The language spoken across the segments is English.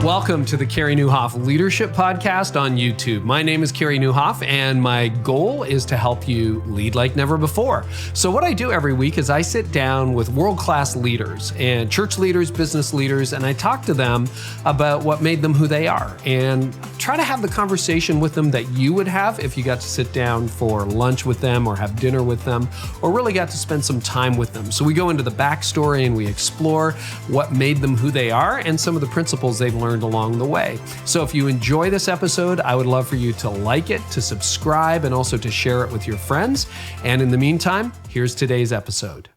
Welcome to the Carey Nieuwhof Leadership Podcast on YouTube. My name is Carey Nieuwhof, and my goal is to help you lead like never before. So what I do every week is I sit down with world-class leaders and church leaders, business leaders, and I talk to them about what made them who they are and try to have the conversation with them that you would have if you got to sit down for lunch with them or have dinner with them or really got to spend some time with them. So we go into the backstory and we explore what made them who they are and some of the principles they've learned along the way. So if you enjoy this episode, I would love for you to like it, to subscribe, and also to share it with your friends. And in the meantime, here's today's episode.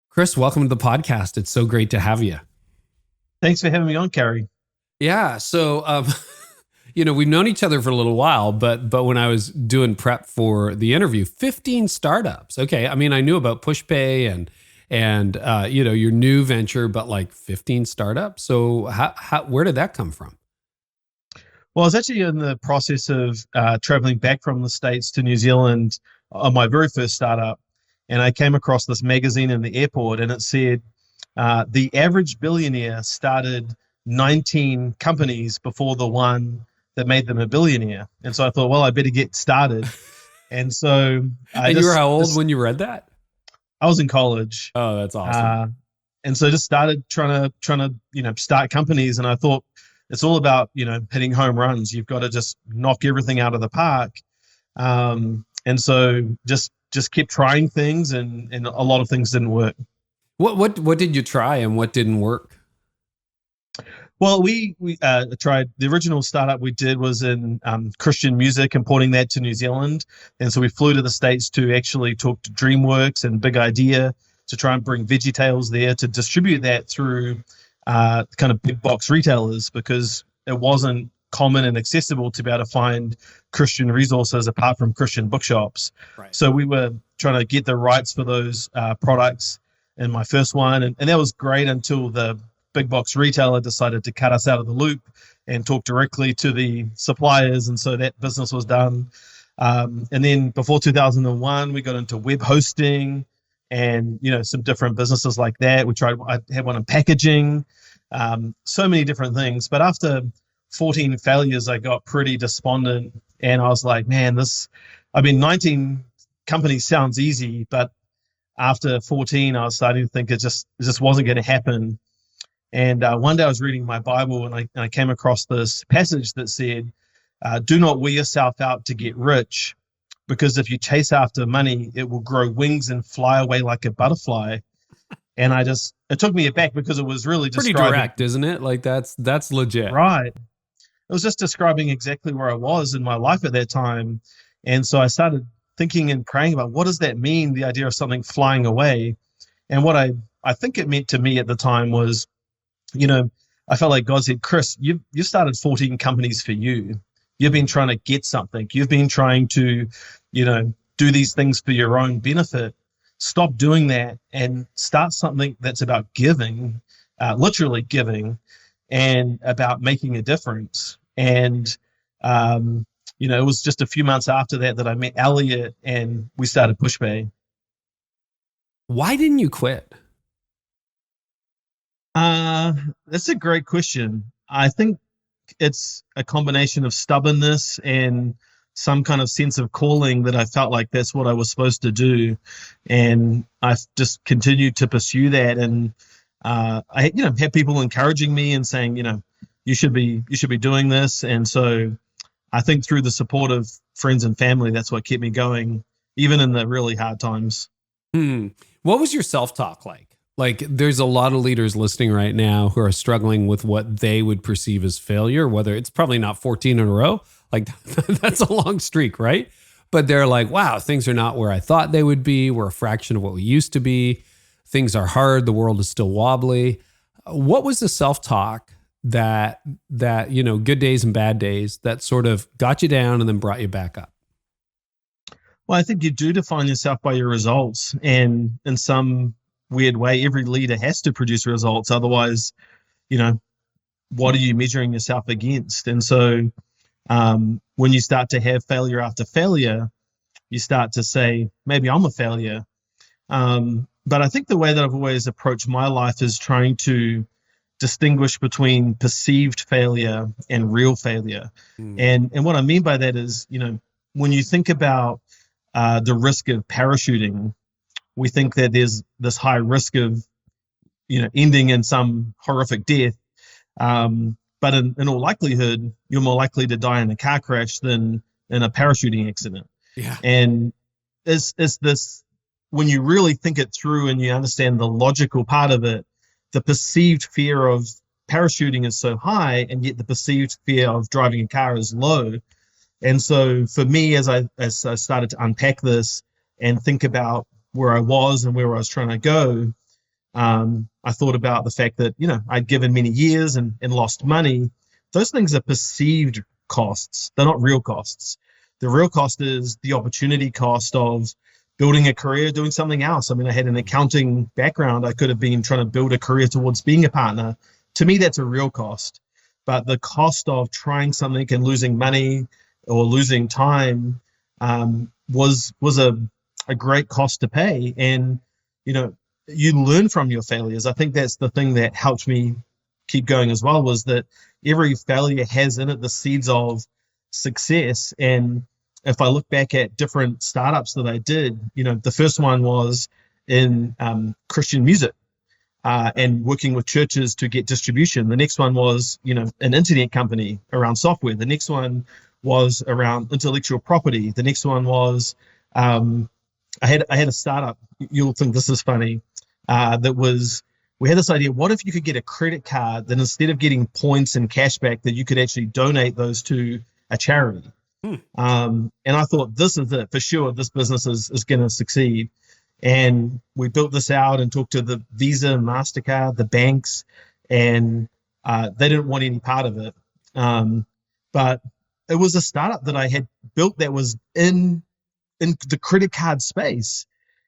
Chris, welcome to the podcast. It's so great to have you. Thanks for having me on, Carey. Yeah. So, we've known each other for a little while, but when I was doing prep for the interview, 15 startups. Okay. I mean, I knew about PushPay and your new venture, but like 15 startups. So where did that come from? Well, I was actually in the process of traveling back from the States to New Zealand on my very first startup. And I came across this magazine in the airport and it said, the average billionaire started 19 companies before the one that made them a billionaire. And so I thought, well, I better get started. And so you were how old when you read that? I was in college. Oh, that's awesome. And so just started trying to, start companies. And I thought it's all about, hitting home runs. You've got to just knock everything out of the park. And so just kept trying things and a lot of things didn't work. What did you try and what didn't work? Well, we tried. The original startup we did was in Christian music, importing that to New Zealand. And so we flew to the States to actually talk to DreamWorks and Big Idea to try and bring VeggieTales there to distribute that through kind of big box retailers because it wasn't common and accessible to be able to find Christian resources apart from Christian bookshops. Right. So we were trying to get the rights for those products in my first one. And that was great until the big box retailer decided to cut us out of the loop and talk directly to the suppliers. And so that business was done. And then before 2001, we got into web hosting and, some different businesses like that. I had one in packaging, so many different things. But after 14 failures, I got pretty despondent and I was like, man, 19 companies sounds easy, but after 14, I was starting to think it just wasn't going to happen. And one day I was reading my Bible and I came across this passage that said, do not wear yourself out to get rich, because if you chase after money, it will grow wings and fly away like a butterfly. And it took me aback because it was really pretty direct, isn't it? Like that's legit. Right. It was just describing exactly where I was in my life at that time. And so I started thinking and praying about what does that mean, the idea of something flying away. And what I think it meant to me at the time was, I felt like God said, Chris, you've started 14 companies for you. You've been trying to get something. You've been trying to, do these things for your own benefit. Stop doing that and start something that's about giving, literally giving, and about making a difference. And, it was just a few months after that I met Elliot and we started PushPay. Why didn't you quit? That's a great question. I think it's a combination of stubbornness and some kind of sense of calling that I felt like that's what I was supposed to do. And I just continued to pursue that. And, I had people encouraging me and saying, you should be doing this. And so I think through the support of friends and family, that's what kept me going, even in the really hard times. What was your self-talk like? Like, there's a lot of leaders listening right now who are struggling with what they would perceive as failure, whether it's probably not 14 in a row. Like, that's a long streak, right? But they're like, wow, things are not where I thought they would be. We're a fraction of what we used to be. Things are hard. The world is still wobbly. What was the self-talk that good days and bad days that sort of got you down and then brought you back up? Well, I think you do define yourself by your results. And in some weird way, every leader has to produce results. Otherwise, what are you measuring yourself against? And so when you start to have failure after failure, you start to say, maybe I'm a failure. But I think the way that I've always approached my life is trying to distinguish between perceived failure and real failure. And what I mean by that is, when you think about the risk of parachuting, we think that there's this high risk of, ending in some horrific death. But in all likelihood, you're more likely to die in a car crash than in a parachuting accident. Yeah. And it's this, when you really think it through and you understand the logical part of it, the perceived fear of parachuting is so high, and yet the perceived fear of driving a car is low. And so for me, as I started to unpack this and think about where I was and where I was trying to go, I thought about the fact that, I'd given many years and lost money. Those things are perceived costs. They're not real costs. The real cost is the opportunity cost of building a career, doing something else. I mean, I had an accounting background. I could have been trying to build a career towards being a partner. To me, that's a real cost. But the cost of trying something and losing money or losing time was a great cost to pay. And, you learn from your failures. I think that's the thing that helped me keep going as well, was that every failure has in it the seeds of success. And if I look back at different startups that I did, the first one was in Christian music and working with churches to get distribution. The next one was, an internet company around software. The next one was around intellectual property. The next one was, I had a startup. You'll think this is funny. We had this idea, what if you could get a credit card that instead of getting points and cash back, that you could actually donate those to a charity? And I thought, this is it for sure. This business is going to succeed. And we built this out and talked to the Visa and MasterCard, the banks, and they didn't want any part of it. But it was a startup that I had built that was in the credit card space.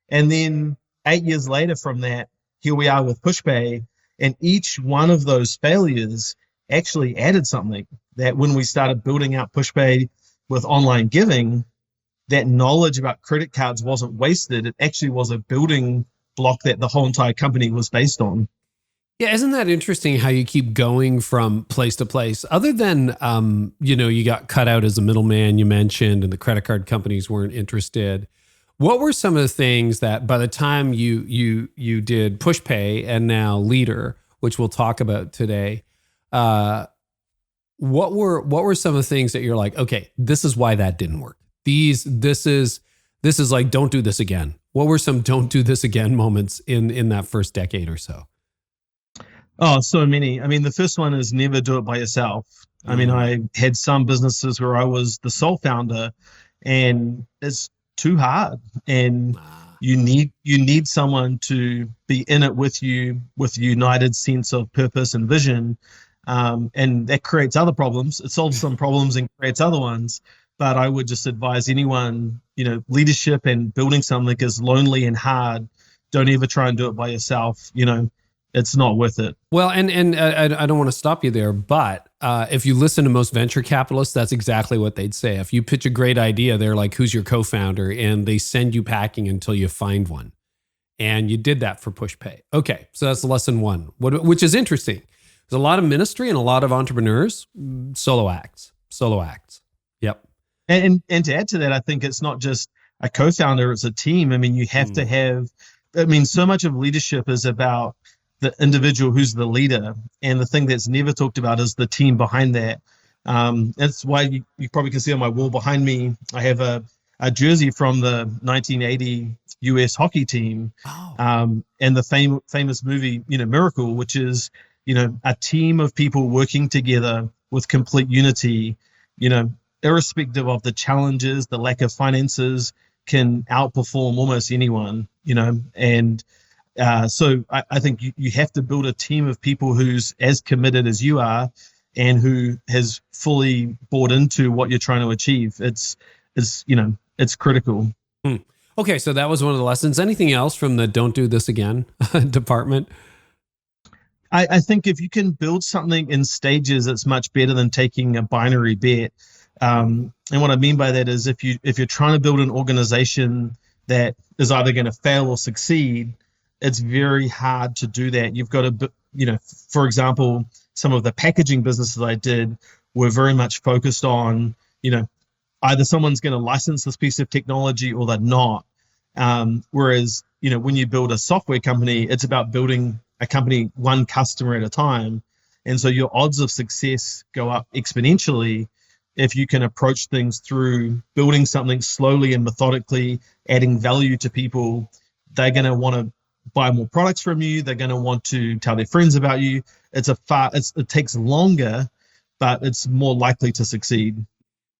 And then 8 years later from that, here we are with PushPay. And each one of those failures actually added something that when we started building out PushPay with online giving, that knowledge about credit cards wasn't wasted. It actually was a building block that the whole entire company was based on. Yeah, isn't that interesting how you keep going from place to place? Other than, you got cut out as a middleman, you mentioned, and the credit card companies weren't interested. What were some of the things that by the time you did PushPay and now Leadr, which we'll talk about today, what were some of the things that you're like, okay, this is why that didn't work? This is like, don't do this again. What were some don't do this again moments in that first decade or so? Oh, so many. I mean, the first one is never do it by yourself. I mean, I had some businesses where I was the sole founder, and it's too hard. And you need someone to be in it with you, with a united sense of purpose and vision. And that creates other problems. It solves some problems and creates other ones. But I would just advise anyone, leadership and building something is lonely and hard. Don't ever try and do it by yourself. It's not worth it. Well, and I don't want to stop you there, but if you listen to most venture capitalists, that's exactly what they'd say. If you pitch a great idea, they're like, who's your co-founder? And they send you packing until you find one. And you did that for PushPay. Okay, so that's lesson one, which is interesting. There's a lot of ministry and a lot of entrepreneurs, solo acts. Yep. And to add to that, I think it's not just a co-founder, it's a team. I mean, you have to have, so much of leadership is about the individual who's the leader. And the thing that's never talked about is the team behind that. That's why you probably can see on my wall behind me, I have a jersey from the 1980 US hockey team. And the famous movie, Miracle, which is, a team of people working together with complete unity, irrespective of the challenges, the lack of finances, can outperform almost anyone, and so I think you have to build a team of people who's as committed as you are and who has fully bought into what you're trying to achieve. It's critical. Okay, so that was one of the lessons. Anything else from the don't do this again department? I think if you can build something in stages, it's much better than taking a binary bet. And what I mean by that is if you're trying to build an organization that is either going to fail or succeed, it's very hard to do that. You've got to for example, some of the packaging businesses I did were very much focused on, either someone's going to license this piece of technology or they're not. Whereas, when you build a software company, it's about building a company one customer at a time. And so your odds of success go up exponentially if you can approach things through building something slowly and methodically, adding value to people. They're going to want to buy more products from you. They're going to want to tell their friends about you. It takes longer, but it's more likely to succeed.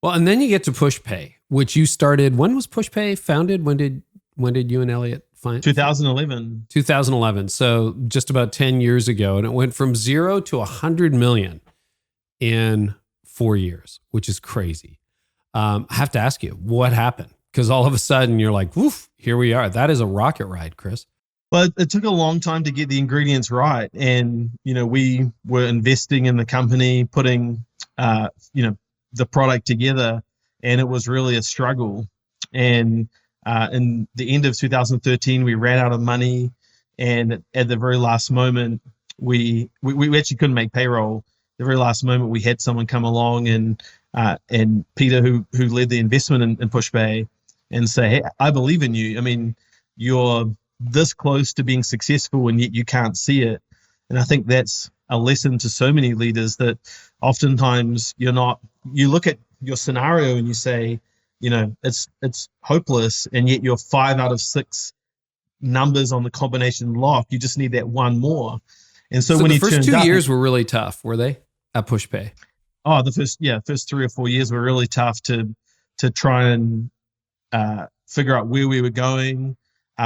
Well, and then you get to PushPay, which you started. When was PushPay founded? When did you and Elliot find? 2011. 2011. So just about 10 years ago, and it went from 0 to 100 million in 4 years, which is crazy. I have to ask you, what happened? Because all of a sudden you're like, woof, here we are. That is a rocket ride, Chris. But it took a long time to get the ingredients right. And, we were investing in the company, putting, the product together, and it was really a struggle. And in the end of 2013, we ran out of money. And at the very last moment, we actually couldn't make payroll. The very last moment, we had someone come along and Peter, who led the investment in PushPay, and say, hey, I believe in you. I mean, you're this close to being successful and yet you can't see it. And I think that's a lesson to so many leaders, that oftentimes you look at your scenario and you say, it's hopeless, and yet you're 5 out of 6 numbers on the combination lock. You just need that one more. And so when the first 2 years were really tough, were they, at PushPay? Oh, the first 3 or 4 years were really tough to try and figure out where we were going.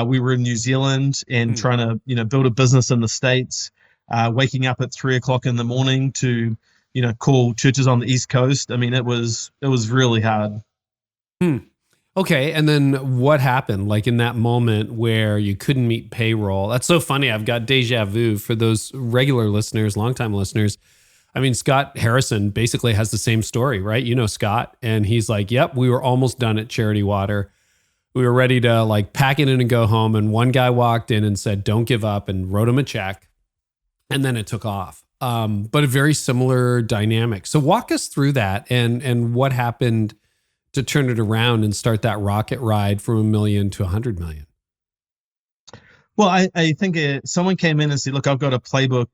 We were in New Zealand and trying to, build a business in the States, waking up at 3 o'clock in the morning to, call churches on the East Coast. I mean, it was really hard. Okay. And then what happened, like in that moment where you couldn't meet payroll? That's so funny. I've got deja vu for those regular listeners, longtime listeners. I mean, Scott Harrison basically has the same story, right? Scott, and he's like, yep, we were almost done at Charity Water. We were ready to like pack it in and go home. And one guy walked in and said, don't give up, and wrote him a check. And then it took off. But a very similar dynamic. So walk us through that and what happened to turn it around and start that rocket ride from 1 million to 100 million. Well, I think someone came in and said, look, I've got a playbook.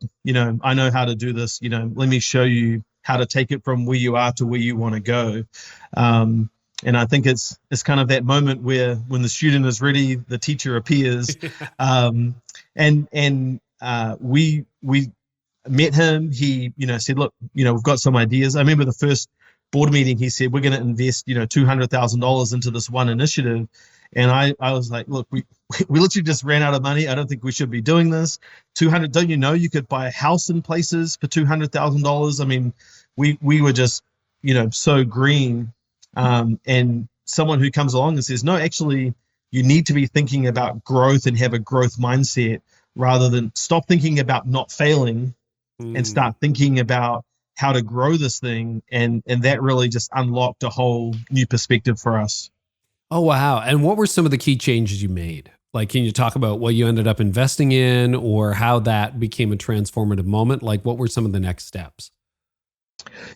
I know how to do this. Let me show you how to take it from where you are to where you want to go. And I think it's kind of that moment where when the student is ready, the teacher appears. We met him. He, said, look, we've got some ideas. I remember the first board meeting, he said, we're going to invest, $200,000 into this one initiative. And I was like, look, we literally just ran out of money. I don't think we should be doing this. Don't you know you could buy a house in places for $200,000? I mean, we were just, so green. And someone who comes along and says, no, actually, you need to be thinking about growth and have a growth mindset, rather than stop thinking about not failing and start thinking about how to grow this thing. And that really just unlocked a whole new perspective for us. Oh, wow. And what were some of the key changes you made? Like, can you talk about what you ended up investing in, or how that became a transformative moment? Like, what were some of the next steps?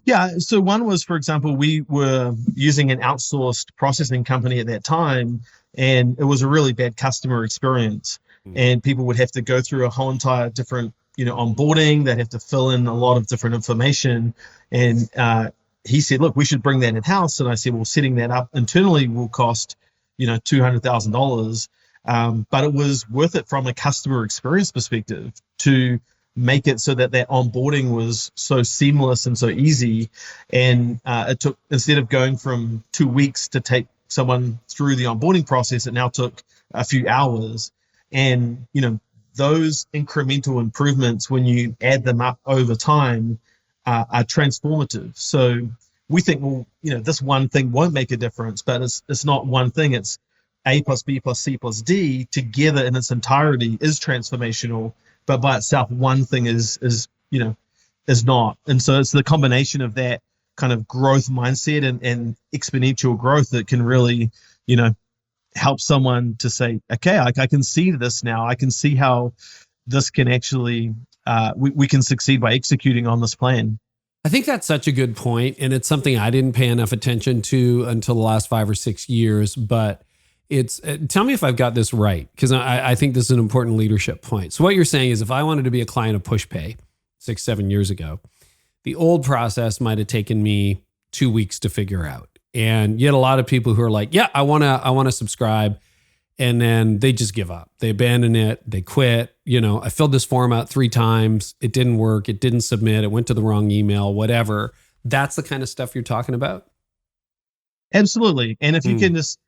Yeah. So one was, for example, we were using an outsourced processing company at that time, and it was a really bad customer experience. And people would have to go through a whole entire different, onboarding. They'd have to fill in a lot of different information. And he said, look, we should bring that in-house. And I said, well, setting that up internally will cost, $200,000. But it was worth it from a customer experience perspective to make it so that onboarding was so seamless and so easy. And it took, instead of going from 2 weeks to take someone through the onboarding process, it now took a few hours. And, those incremental improvements, when you add them up over time, are transformative. So we think, well, this one thing won't make a difference, but it's not one thing. It's A plus B plus C plus D together in its entirety is transformational, but by itself, one thing is not. And so it's the combination of that kind of growth mindset and exponential growth that can really, help someone to say, okay, I can see this now. I can see how this can actually we can succeed by executing on this plan. I think that's such a good point, and it's something I didn't pay enough attention to until the last 5 or 6 years. But it's tell me if I've got this right, because I think this is an important leadership point. So what you're saying is, if I wanted to be a client of PushPay 6-7 years ago, the old process might have taken me 2 weeks to figure out, and you had a lot of people who are like, "Yeah, I want to subscribe," and then they just give up. They abandon it. They quit. I filled this form out 3 times. It didn't work. It didn't submit. It went to the wrong email, whatever. That's the kind of stuff you're talking about? Absolutely. And if you can just,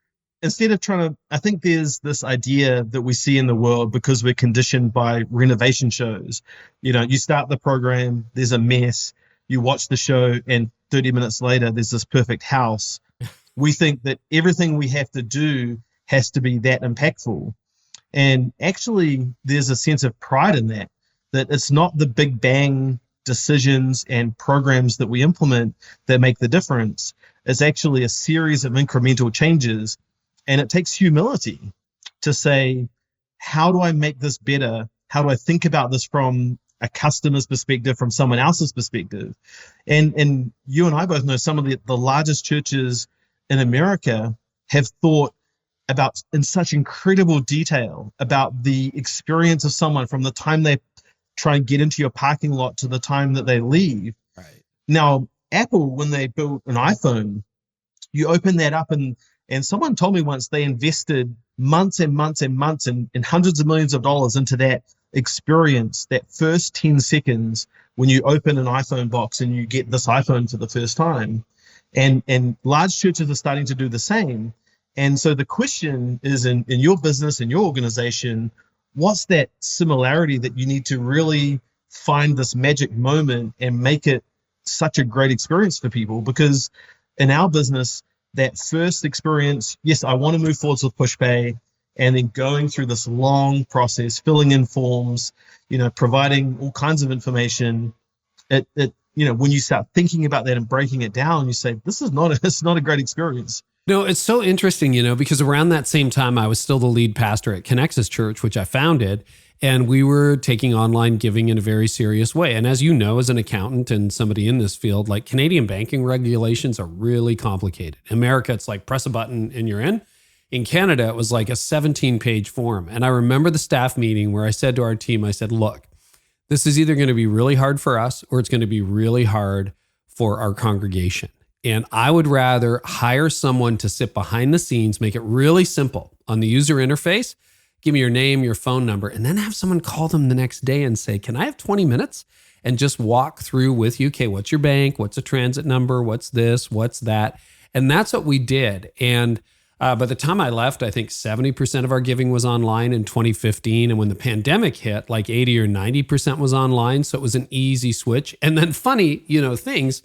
instead of trying to, I think there's this idea that we see in the world because we're conditioned by renovation shows. You start the program, there's a mess. You watch the show, and 30 minutes later, there's this perfect house. We think that everything we have to do has to be that impactful. And actually, there's a sense of pride in that it's not the big bang decisions and programs that we implement that make the difference. It's actually a series of incremental changes. And it takes humility to say, how do I make this better? How do I think about this from a customer's perspective, from someone else's perspective? And you and I both know some of the largest churches in America have thought about in such incredible detail about the experience of someone from the time they try and get into your parking lot to the time that they leave. Right. Now, Apple, when they built an iPhone, you open that up and someone told me once they invested months and months and months and hundreds of millions of dollars into that experience, that first 10 seconds when you open an iPhone box and you get this iPhone for the first time. And large churches are starting to do the same. And so the question is, in your business, in your organization, what's that similarity that you need to really find this magic moment and make it such a great experience for people? Because in our business, that first experience, yes, I want to move forwards with PushPay, and then going through this long process, filling in forms, providing all kinds of information. When you start thinking about that and breaking it down, you say, it's not a great experience. No, it's so interesting, because around that same time, I was still the lead pastor at Connexus Church, which I founded, and we were taking online giving in a very serious way. And as you know, as an accountant and somebody in this field, like Canadian banking regulations are really complicated. In America, it's like press a button and you're in. In Canada, it was like a 17-page form. And I remember the staff meeting where I said to our team, I said, look, this is either going to be really hard for us or it's going to be really hard for our congregation. And I would rather hire someone to sit behind the scenes, make it really simple on the user interface, give me your name, your phone number, and then have someone call them the next day and say, can I have 20 minutes and just walk through with you? Okay, what's your bank? What's a transit number? What's this? What's that? And that's what we did. And by the time I left, I think 70% of our giving was online in 2015. And when the pandemic hit, like 80 or 90% was online. So it was an easy switch. And then funny, things.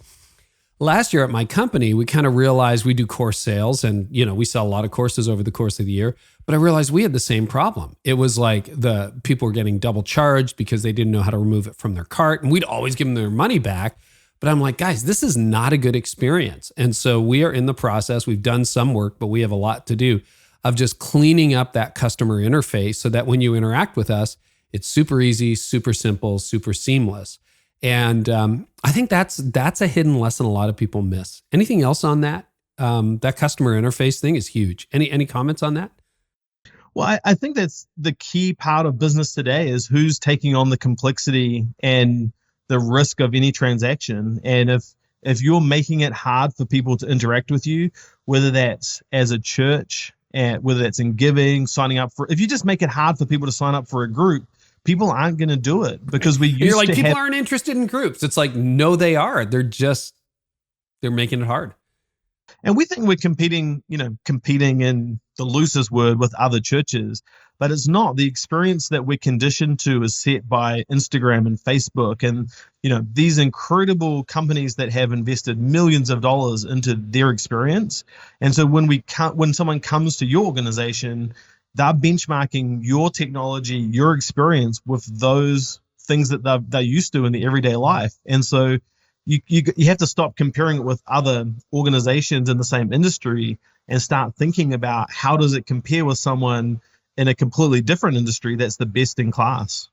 Last year at my company, we kind of realized we do course sales and, we sell a lot of courses over the course of the year, but I realized we had the same problem. It was like the people were getting double charged because they didn't know how to remove it from their cart, and we'd always give them their money back. But I'm like, guys, this is not a good experience. And so we are in the process. We've done some work, but we have a lot to do of just cleaning up that customer interface so that when you interact with us, it's super easy, super simple, super seamless. And I think that's a hidden lesson a lot of people miss. Anything else on that? That customer interface thing is huge. Any comments on that? Well, I think that's the key part of business today is who's taking on the complexity and the risk of any transaction. And if you're making it hard for people to interact with you, whether that's as a church, and whether that's in giving, signing up for, if you just make it hard for people to sign up for a group, people aren't going to do it because you're like, people aren't interested in groups. It's like, no, they are. They're making it hard. And we think we're competing in the loosest word with other churches, but it's not. The experience that we're conditioned to is set by Instagram and Facebook and, these incredible companies that have invested millions of dollars into their experience. And so when someone comes to your organization, they're benchmarking your technology, your experience with those things that they're used to in the everyday life. And so you have to stop comparing it with other organizations in the same industry and start thinking about how does it compare with someone in a completely different industry that's the best in class.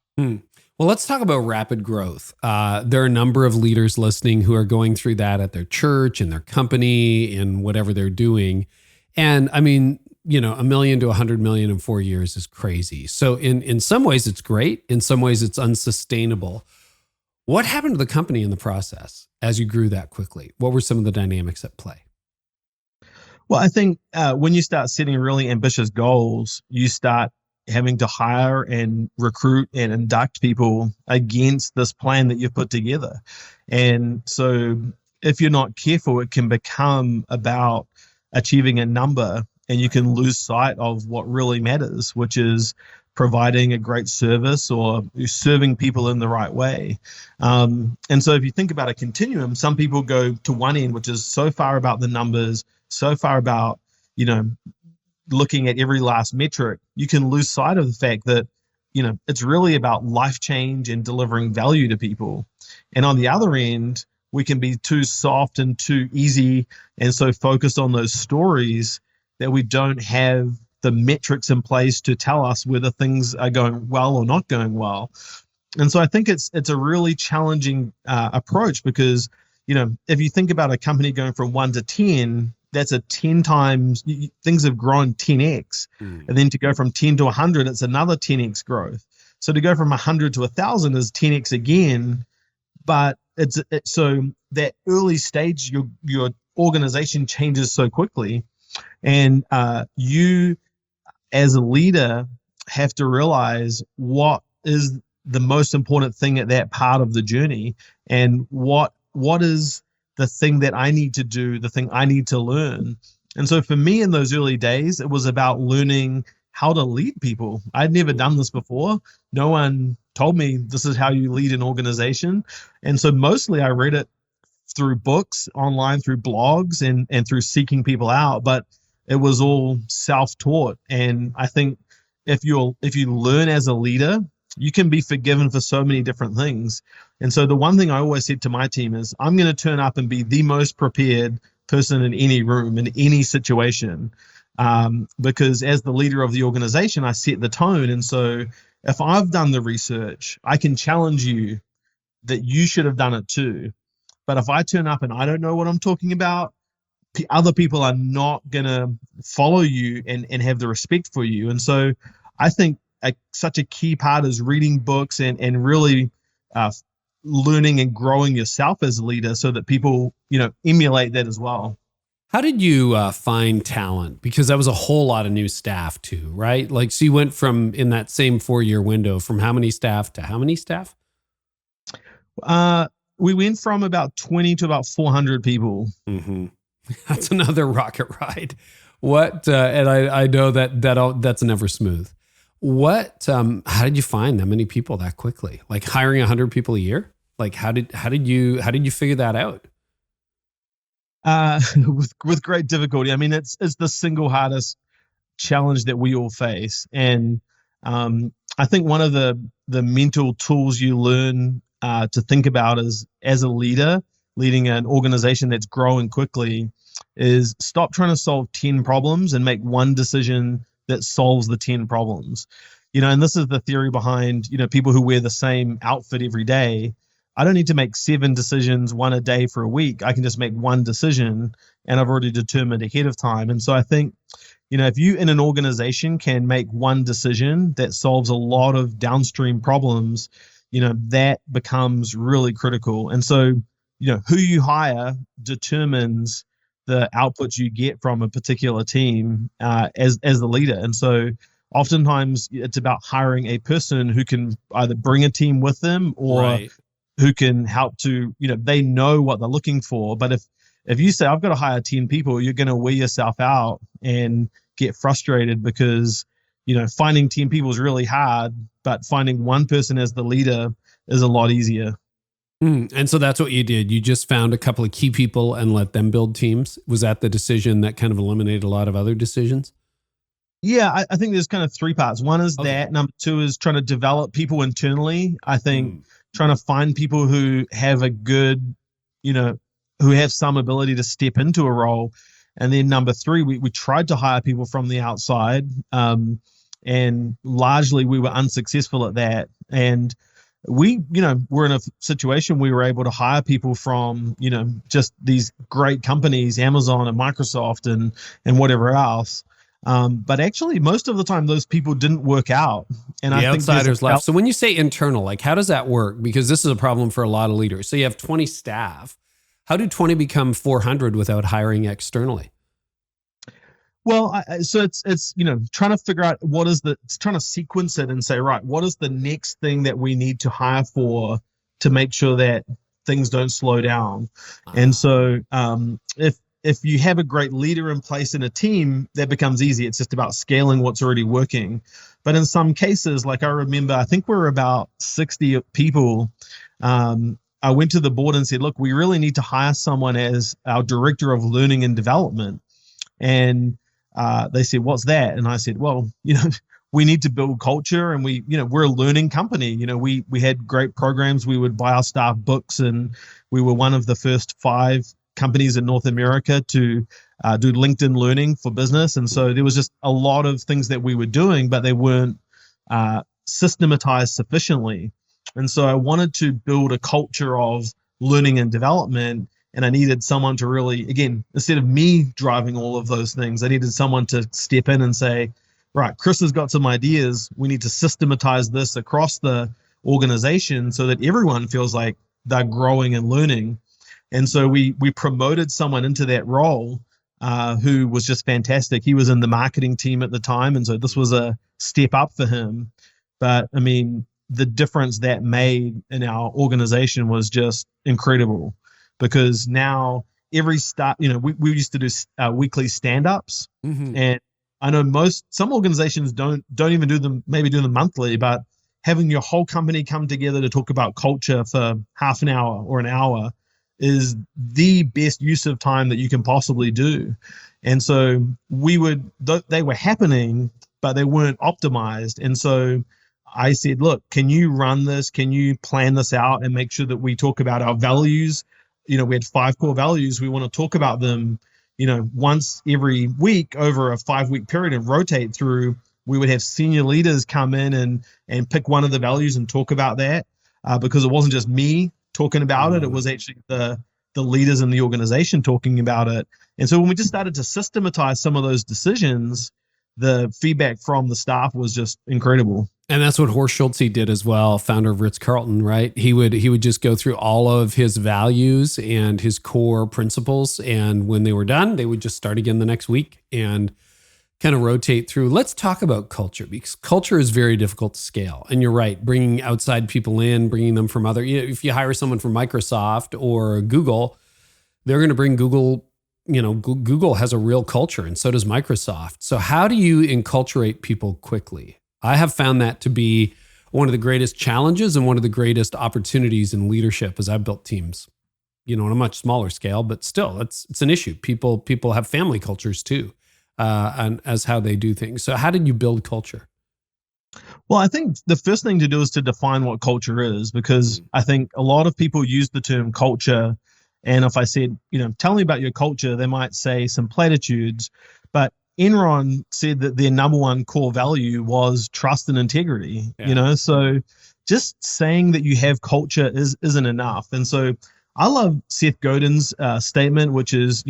Well, let's talk about rapid growth. There are a number of leaders listening who are going through that at their church, in their company, in whatever they're doing. And I mean, $1 million to 100 million in 4 years is crazy. So in some ways it's great. In some ways it's unsustainable. What happened to the company in the process as you grew that quickly? What were some of the dynamics at play? Well, I think when you start setting really ambitious goals, you start having to hire and recruit and induct people against this plan that you've put together. And so if you're not careful, it can become about achieving a number, and you can lose sight of what really matters, which is providing a great service or serving people in the right way. And so if you think about a continuum, some people go to one end, which is so far about the numbers, so far about, looking at every last metric, you can lose sight of the fact that, it's really about life change and delivering value to people. And on the other end, we can be too soft and too easy and so focused on those stories that we don't have the metrics in place to tell us whether things are going well or not going well. And so I think it's a really challenging approach because, if you think about a company going from 1 to 10, that's a 10 times, things have grown 10x. And then to go from 10 to 100, it's another 10x growth. So to go from 100 to 1,000 is 10x again. But it's so that early stage, your organization changes so quickly. And you as a leader have to realize what is the most important thing at that part of the journey, and what is the thing that I need to do, the thing I need to learn. And so for me in those early days, it was about learning how to lead people. I'd never done this before. No one told me this is how you lead an organization. And so mostly I read it through books, online, through blogs, and through seeking people out. But it was all self-taught. And I think if you learn as a leader, you can be forgiven for so many different things. And so the one thing I always said to my team is, I'm going to turn up and be the most prepared person in any room, in any situation. Because as the leader of the organization, I set the tone. And so if I've done the research, I can challenge you that you should have done it too. But if I turn up and I don't know what I'm talking about, other people are not going to follow you and have the respect for you. And so I think such a key part is reading books and really learning and growing yourself as a leader so that people, emulate that as well. How did you find talent? Because that was a whole lot of new staff too, right? Like, so you went from, in that same 4-year window, from how many staff to how many staff? We went from about 20 to about 400 people. Mm-hmm. That's another rocket ride. What, and I know that's never smooth. What, how did you find that many people that quickly? Like hiring 100 people a year? Like how did you figure that out? With great difficulty. I mean, it's the single hardest challenge that we all face. And I think one of the mental tools you learn to think about as a leader, leading an organization that's growing quickly, is stop trying to solve 10 problems and make one decision that solves the 10 problems. And this is the theory behind, people who wear the same outfit every day. I don't need to make 7 decisions, one a day for a week. I can just make one decision, and I've already determined ahead of time. And so I think, if you in an organization can make one decision that solves a lot of downstream problems, that becomes really critical. And so, who you hire determines the outputs you get from a particular team as the leader. And so oftentimes it's about hiring a person who can either bring a team with them or right. who can help to, they know what they're looking for. But if you say, I've got to hire 10 people, you're going to wear yourself out and get frustrated because, finding 10 people is really hard, but finding one person as the leader is a lot easier. And so that's what you did. You just found a couple of key people and let them build teams. Was that the decision that kind of eliminated a lot of other decisions? Yeah, I think there's kind of 3 parts. One is that. Number 2 is trying to develop people internally. I think trying to find people who have a good, who have some ability to step into a role. And then number 3, we tried to hire people from the outside, and largely we were unsuccessful at that. And we're in a situation we were able to hire people from, just these great companies, Amazon and Microsoft and whatever else. But actually, most of the time, those people didn't work out. And the I think outsiders left. So when you say internal, like how does that work? Because this is a problem for a lot of leaders. So you have 20 staff. How do 20 become 400 without hiring externally? Well, so it's trying to figure out it's trying to sequence it and say, right, what is the next thing that we need to hire for to make sure that things don't slow down. And so if you have a great leader in place in a team, that becomes easy. It's just about scaling what's already working. But in some cases, like I remember, I think we're about 60 people. I went to the board and said, look, we really need to hire someone as our director of learning and development. And they said, what's that? And I said, well, we need to build culture, and we're a learning company. We had great programs. We would buy our staff books, and we were one of the first 5 companies in North America to do LinkedIn learning for business. And so there was just a lot of things that we were doing, but they weren't systematized sufficiently. And so I wanted to build a culture of learning and development. And I needed someone to really, again, instead of me driving all of those things, I needed someone to step in and say, right, Chris has got some ideas. We need to systematize this across the organization so that everyone feels like they're growing and learning. And so we promoted someone into that role who was just fantastic. He was in the marketing team at the time. And so this was a step up for him. But I mean, the difference that made in our organization was just incredible, because now every we used to do weekly stand-ups. Mm-hmm. And I know some organizations don't even do them monthly, but having your whole company come together to talk about culture for half an hour or an hour is the best use of time that you can possibly do. And so they were happening, but they weren't optimized. And so I said, look, can you run this? Can you plan this out and make sure that we talk about our values? We had 5 core values. We want to talk about them, once every week over a 5-week period and rotate through. We would have senior leaders come in and pick one of the values and talk about that, because it wasn't just me talking about it. It was actually the leaders in the organization talking about it. And so when we just started to systematize some of those decisions, the feedback from the staff was just incredible. And that's what Horst Schulze did as well, founder of Ritz-Carlton, right? He would just go through all of his values and his core principles. And when they were done, they would just start again the next week and kind of rotate through. Let's talk about culture, because culture is very difficult to scale. And you're right, bringing outside people in, bringing them from if you hire someone from Microsoft or Google, they're going to bring Google. Google has a real culture, and so does Microsoft. So how do you enculturate people quickly? I have found that to be one of the greatest challenges and one of the greatest opportunities in leadership as I've built teams, on a much smaller scale, but still it's an issue. People have family cultures too, and as how they do things. So how did you build culture? Well, I think the first thing to do is to define what culture is, because I think a lot of people use the term culture. And if I said, tell me about your culture, they might say some platitudes. But Enron said that their number one core value was trust and integrity, so just saying that you have culture isn't enough. And so I love Seth Godin's statement, which is,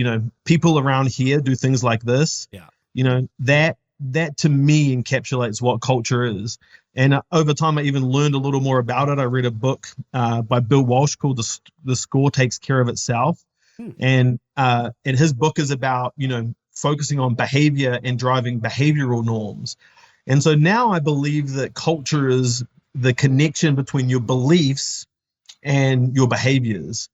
people around here do things like this. Yeah. That to me encapsulates what culture is. And over time, I even learned a little more about it. I read a book by Bill Walsh called The Score Takes Care of Itself. And his book is about, focusing on behavior and driving behavioral norms. And so now I believe that culture is the connection between your beliefs and your behaviors.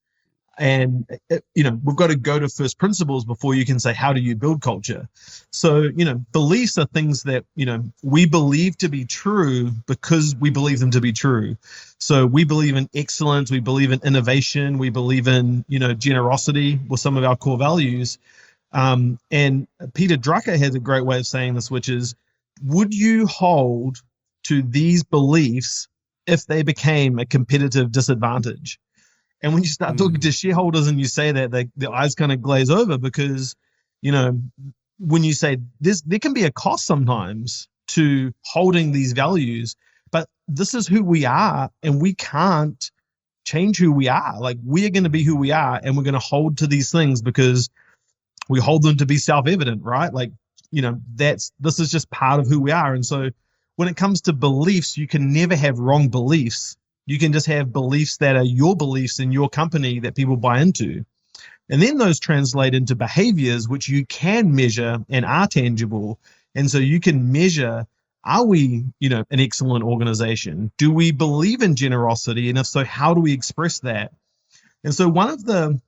And, we've got to go to first principles before you can say, how do you build culture? So, beliefs are things that, we believe to be true because we believe them to be true. So we believe in excellence. We believe in innovation. We believe in, generosity with some of our core values. And Peter Drucker has a great way of saying this, which is, would you hold to these beliefs if they became a competitive disadvantage? And when you start talking to shareholders and you say that, their eyes kind of glaze over, because, when you say there can be a cost sometimes to holding these values, but this is who we are, and we can't change who we are. Like, we are going to be who we are, and we're going to hold to these things because we hold them to be self-evident, right? Like, this is just part of who we are. And so when it comes to beliefs, you can never have wrong beliefs. You can just have beliefs that are your beliefs in your company that people buy into. And then those translate into behaviors, which you can measure and are tangible. And so you can measure, are we, an excellent organization? Do we believe in generosity? And if so, how do we express that? And so one of the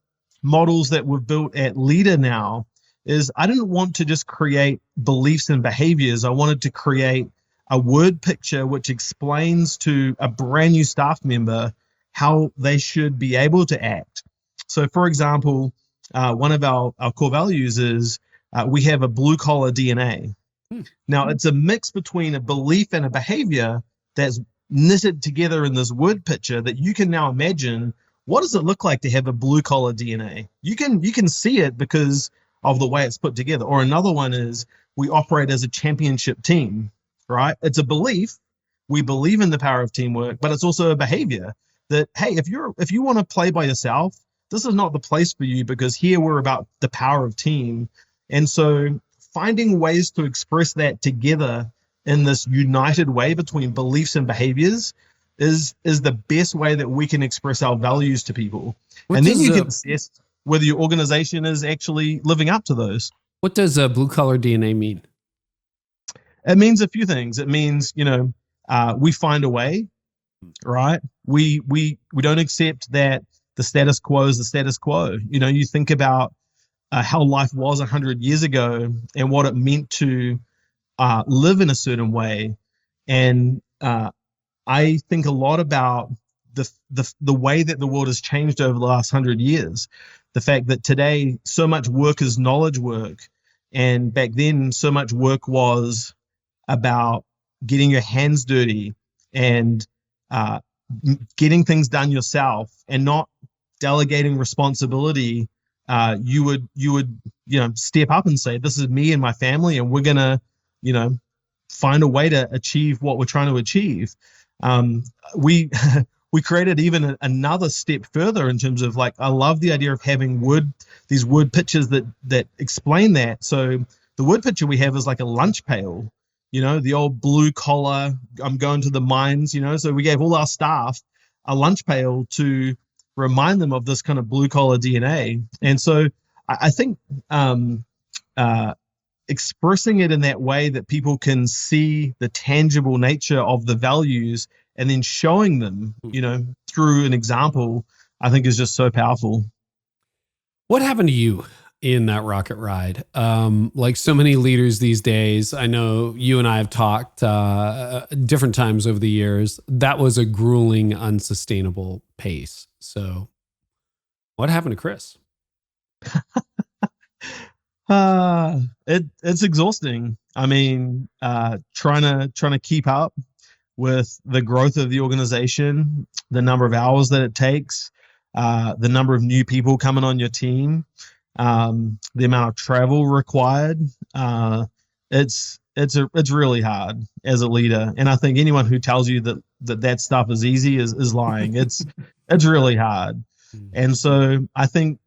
models that we've built at Leadr now is, I didn't want to just create beliefs and behaviors. I wanted to create a word picture which explains to a brand new staff member how they should be able to act. So, for example, one of our core values is we have a blue-collar DNA. Now, it's a mix between a belief and a behavior that's knitted together in this word picture that you can now imagine, what does it look like to have a blue-collar DNA? You can see it because of the way it's put together. Or another one is, we operate as a championship team, right? It's a belief. We believe in the power of teamwork, but it's also a behavior that, hey, if you want to play by yourself, this is not the place for you, because here we're about the power of team. And so finding ways to express that together in this united way between beliefs and behaviors is the best way that we can express our values to people. And then you can assess whether your organization is actually living up to those. What does blue collar DNA mean? It means a few things. It means, we find a way, right? We don't accept that the status quo is the status quo. You think about how life was 100 years ago and what it meant to live in a certain way. And I think a lot about the way that the world has changed over the last 100 years. The fact that today so much work is knowledge work, and back then so much work was about getting your hands dirty and getting things done yourself and not delegating responsibility. You would step up and say, this is me and my family, and we're gonna find a way to achieve what we're trying to achieve. We created even another step further in terms of, like, I love the idea of having these word pictures that explain that. So the word picture we have is like a lunch pail, the old blue collar, I'm going to the mines, so we gave all our staff a lunch pail to remind them of this kind of blue collar DNA. And so I think expressing it in that way that people can see the tangible nature of the values and then showing them, through an example, I think is just so powerful. What happened to you in that rocket ride? Like so many leaders these days, I know you and I have talked different times over the years. That was a grueling, unsustainable pace. So what happened to Chris? It's exhausting. I mean, trying to keep up with the growth of the organization, the number of hours that it takes, the number of new people coming on your team, the amount of travel required. It's really hard as a leader. And I think anyone who tells you that stuff is easy is lying. It's really hard. And so I think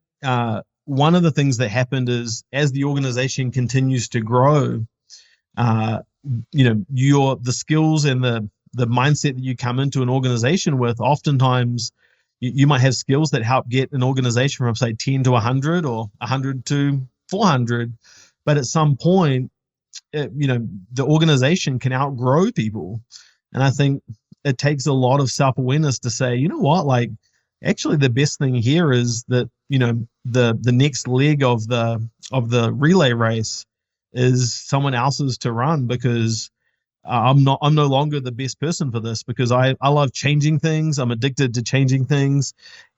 one of the things that happened is, as the organization continues to grow, the skills and the mindset that you come into an organization with, oftentimes you might have skills that help get an organization from, say, 10 to 100 or 100 to 400. But at some point, the organization can outgrow people. And I think it takes a lot of self-awareness to say, you know what, like, actually the best thing here is that, the next leg of the relay race is someone else's to run, because I'm no longer the best person for this, because I love changing things. I'm addicted to changing things.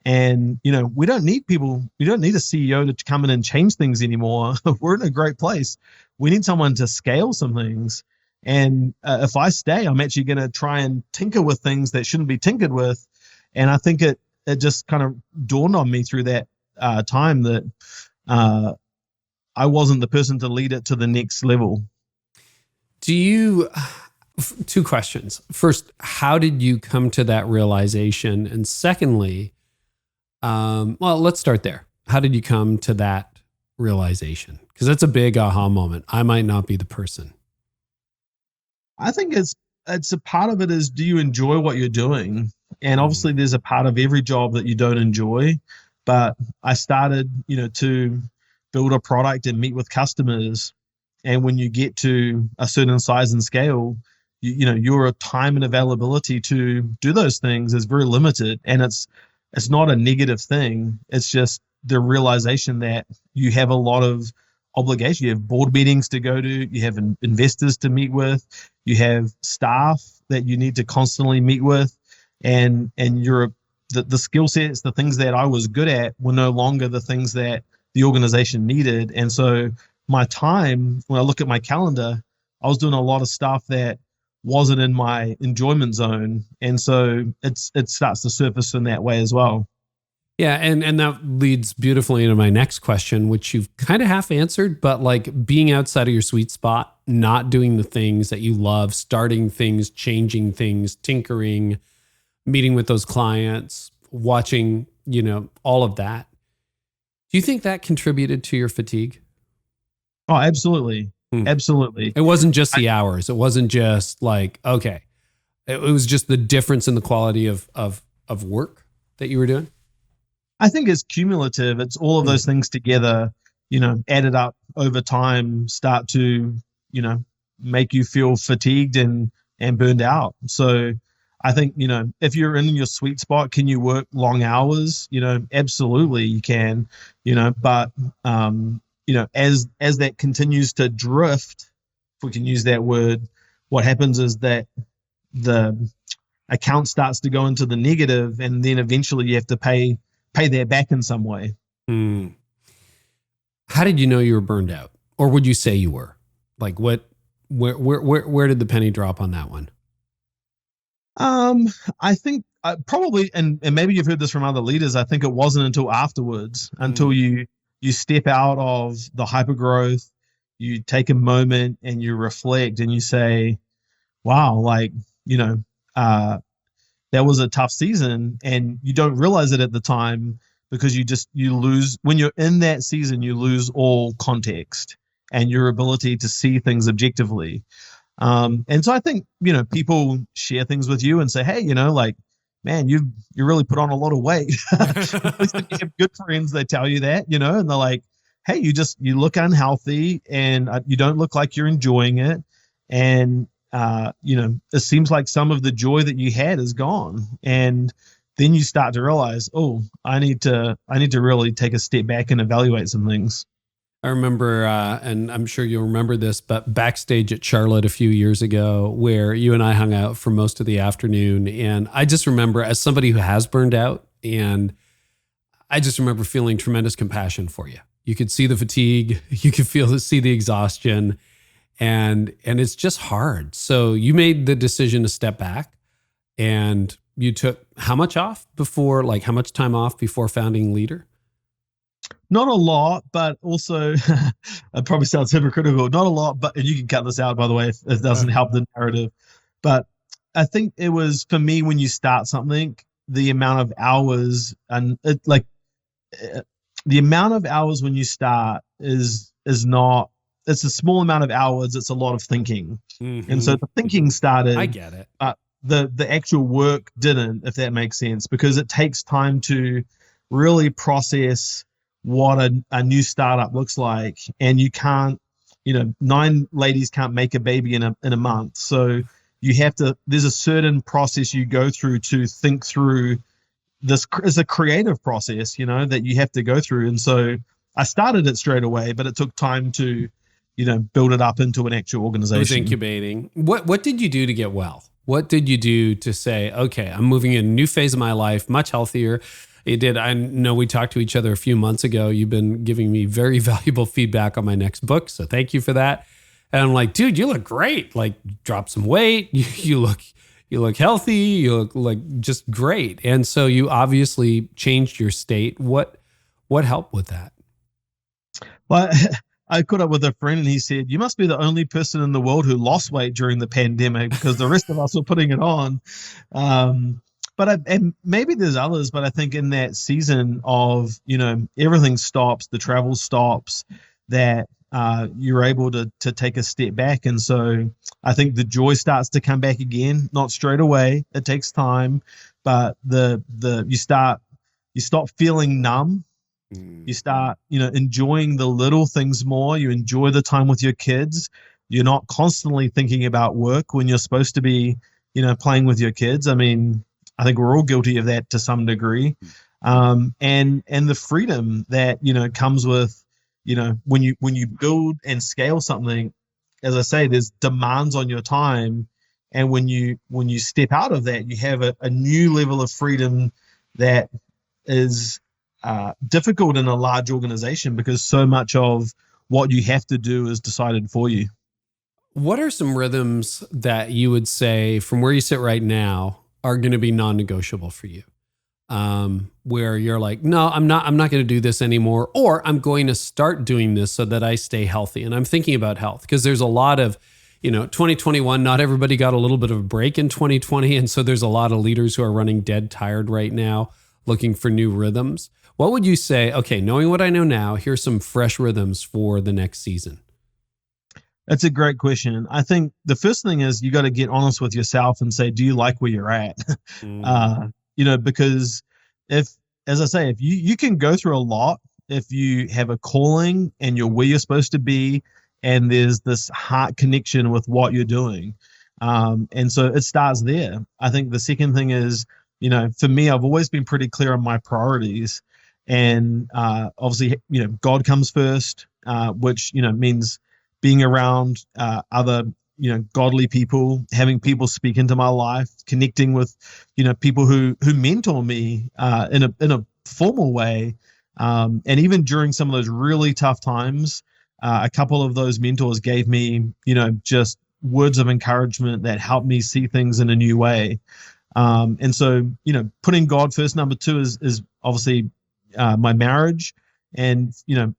And, we don't need people. We don't need a CEO to come in and change things anymore. We're in a great place. We need someone to scale some things. And if I stay, I'm actually going to try and tinker with things that shouldn't be tinkered with. And I think it just kind of dawned on me through that time that I wasn't the person to lead it to the next level. Do you, two questions. First, how did you come to that realization? And secondly, well, let's start there. How did you come to that realization? Because that's a big aha moment. I might not be the person. I think it's a part of it is, do you enjoy what you're doing? And obviously there's a part of every job that you don't enjoy, but I started, to build a product and meet with customers. And when you get to a certain size and scale, your time and availability to do those things is very limited. And it's not a negative thing. It's just the realization that you have a lot of obligation. You have board meetings to go to, you have investors to meet with, you have staff that you need to constantly meet with, and the skill sets, the things that I was good at were no longer the things that the organization needed. And so my time, when I look at my calendar, I was doing a lot of stuff that wasn't in my enjoyment zone. And so it starts to surface in that way as well. Yeah, and that leads beautifully into my next question, which you've kind of half answered, but like being outside of your sweet spot, not doing the things that you love, starting things, changing things, tinkering, meeting with those clients, watching, all of that. Do you think that contributed to your fatigue? Oh, absolutely. Absolutely. It wasn't just the hours. It wasn't just like, okay. It was just the difference in the quality of work that you were doing? I think it's cumulative. It's all of those things together, added up over time, start to, make you feel fatigued and burned out. So I think, if you're in your sweet spot, can you work long hours? Absolutely you can, but, as that continues to drift, if we can use that word, what happens is that the account starts to go into the negative, and then eventually you have to pay that back in some way. How did you know you were burned out? Or would you say you were? Like where did the penny drop on that one? I think probably, and maybe you've heard this from other leaders, I think it wasn't until afterwards, until you step out of the hypergrowth, you take a moment and you reflect and you say, wow, that was a tough season, and you don't realize it at the time because you lose, when you're in that season, you lose all context and your ability to see things objectively. And so I think, people share things with you and say, hey, man, you really put on a lot of weight. At least if you have good friends, they tell you that, and they're like, hey, you look unhealthy and you don't look like you're enjoying it. And, it seems like some of the joy that you had is gone. And then you start to realize, oh, I need to really take a step back and evaluate some things. I remember, and I'm sure you'll remember this, but backstage at Charlotte a few years ago, where you and I hung out for most of the afternoon. And I just remember, as somebody who has burned out, and I just remember feeling tremendous compassion for you. You could see the fatigue, you could see the exhaustion, and it's just hard. So you made the decision to step back, and you took how much time off before founding Leadr? Not a lot, but also it probably sounds hypocritical. Not a lot, but, and you can cut this out, by the way, if it doesn't help the narrative. But I think it was, for me, when you start something, the amount of hours the amount of hours when you start is not, it's a small amount of hours. It's a lot of thinking. Mm-hmm. And so the thinking started. I get it. But the actual work didn't, if that makes sense, because it takes time to really process what a new startup looks like. And you can't, 9 ladies can't make a baby in a month. So you have to, there's a certain process you go through to think through this. Is a creative process, that you have to go through. And so I started it straight away, but it took time to, build it up into an actual organization. It was incubating. What did you do to get well? What did you do to say, okay, I'm moving in a new phase of my life, much healthier? I know we talked to each other a few months ago. You've been giving me very valuable feedback on my next book. So thank you for that. And I'm like, dude, you look great. Like, drop some weight. You look healthy. You look like just great. And so you obviously changed your state. What helped with that? Well, I caught up with a friend and he said, "You must be the only person in the world who lost weight during the pandemic because the rest of us were putting it on." And maybe there's others, but I think in that season of, everything stops, the travel stops, that you're able to take a step back. And so I think the joy starts to come back again, not straight away. It takes time, but you stop feeling numb. You start, enjoying the little things more. You enjoy the time with your kids. You're not constantly thinking about work when you're supposed to be, playing with your kids. I mean, I think we're all guilty of that to some degree. And the freedom that, comes with, when you build and scale something, as I say, there's demands on your time. And when you step out of that, you have a new level of freedom that is difficult in a large organization because so much of what you have to do is decided for you. What are some rhythms that you would say from where you sit right now are going to be non-negotiable for you? Where you're like, no, I'm not going to do this anymore, or I'm going to start doing this so that I stay healthy. And I'm thinking about health because there's a lot of, 2021, not everybody got a little bit of a break in 2020. And so there's a lot of leaders who are running dead tired right now, looking for new rhythms. What would you say? Okay, knowing what I know now, here's some fresh rhythms for the next season. That's a great question. I think the first thing is you got to get honest with yourself and say, do you like where you're at? Because as I say, if you can go through a lot, if you have a calling and you're where you're supposed to be, and there's this heart connection with what you're doing. And so it starts there. I think the second thing is, for me, I've always been pretty clear on my priorities, and obviously, God comes first, which, means being around other, godly people, having people speak into my life, connecting with, people who mentor me in a formal way. And even during some of those really tough times, a couple of those mentors gave me, just words of encouragement that helped me see things in a new way. And so, putting God first. Number two is obviously my marriage. And,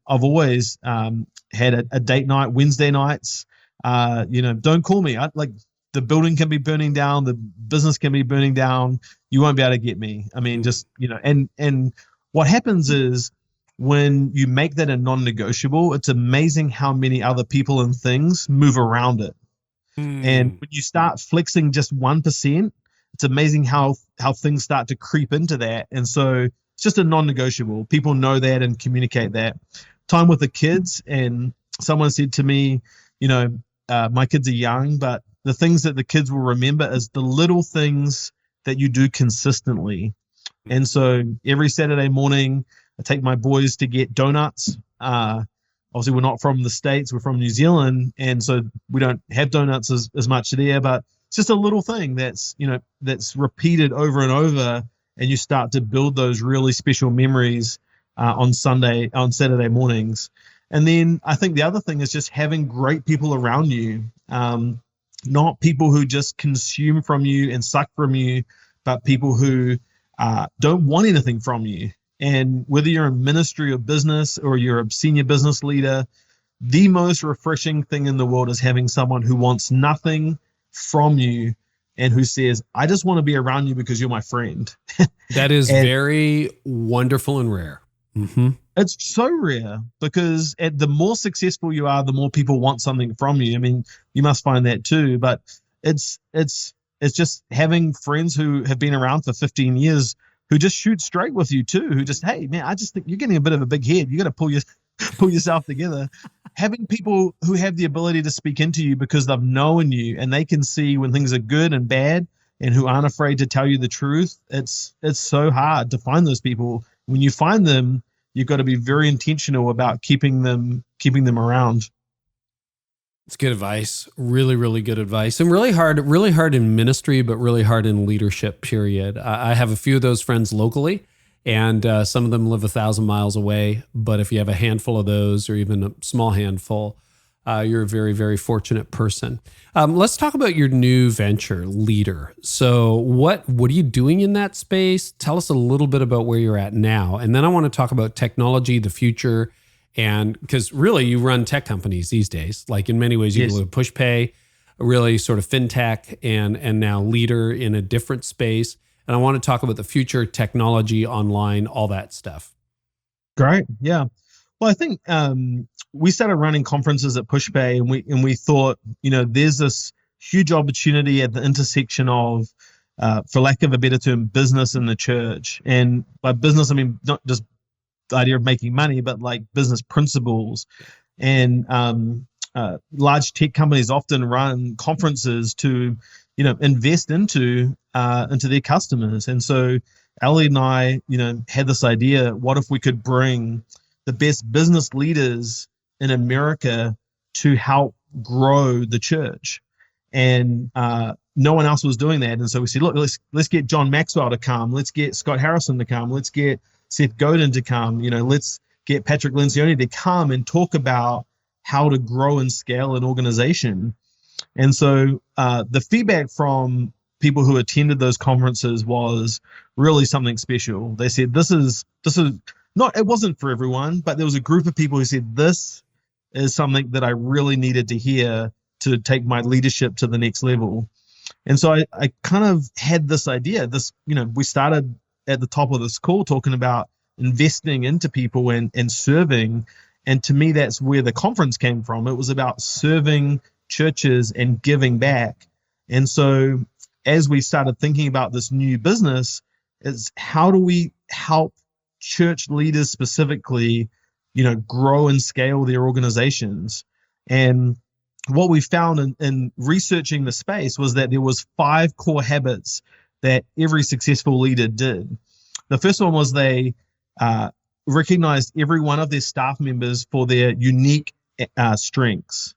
I've always had a date night, Wednesday nights. Don't call me. The building can be burning down. The business can be burning down. You won't be able to get me. I mean, just, and what happens is when you make that a non-negotiable, it's amazing how many other people and things move around it. And when you start flexing just 1%, it's amazing how things start to creep into that. And so it's just a non-negotiable. People know that and communicate that. Time with the kids, and someone said to me, my kids are young, but the things that the kids will remember is the little things that you do consistently. And so every Saturday morning, I take my boys to get donuts. Obviously, we're not from the States, we're from New Zealand, and so we don't have donuts as much there, but it's just a little thing that's repeated over and over, and you start to build those really special memories on Saturday mornings. And then I think the other thing is just having great people around you, not people who just consume from you and suck from you, but people who don't want anything from you. And whether you're in ministry or business or you're a senior business leader, the most refreshing thing in the world is having someone who wants nothing from you and who says, I just want to be around you because you're my friend. That is very wonderful and rare. Mm-hmm. It's so rare because the more successful you are, the more people want something from you. I mean, you must find that too, but it's just having friends who have been around for 15 years who just shoot straight with you too, who just, hey man, I just think you're getting a bit of a big head. You got to pull yourself together. Having people who have the ability to speak into you because they've known you and they can see when things are good and bad, and who aren't afraid to tell you the truth. It's so hard to find those people. When you find them, you've got to be very intentional about keeping them around. It's good advice. Really, really good advice. And really hard in ministry, but really hard in leadership, period. I have a few of those friends locally, and some of them live 1,000 miles away. But if you have a handful of those, or even a small handful, you're a very, very fortunate person. Let's talk about your new venture, Leadr. So what are you doing in that space? Tell us a little bit about where you're at now. And then I want to talk about technology, the future, And because really you run tech companies these days, like in many ways you can look at PushPay, really sort of fintech, and now Leadr in a different space. And I want to talk about the future, technology, online, all that stuff. Great. Yeah. Well, I think we started running conferences at PushPay, and we thought, there's this huge opportunity at the intersection of, for lack of a better term, business and the church. And by business, I mean not just the idea of making money, but like business principles. And large tech companies often run conferences to, invest into their customers. And so Ellie and I, had this idea: what if we could bring the best business leaders in America to help grow the church? And no one else was doing that. And so we said, look, let's get John Maxwell to come. Let's get Scott Harrison to come. Let's get Seth Godin to come. Let's get Patrick Lencioni to come and talk about how to grow and scale an organization. And so the feedback from people who attended those conferences was really something special. They said, this is not, it wasn't for everyone, but there was a group of people who said, this is something that I really needed to hear to take my leadership to the next level. And so I kind of had this idea, we started at the top of this call talking about investing into people and serving. And to me, that's where the conference came from. It was about serving churches and giving back. And so as we started thinking about this new business, is how do we help church leaders specifically, grow and scale their organizations? And what we found in researching the space was that there was 5 core habits that every successful leader did. The first one was they recognized every one of their staff members for their unique strengths.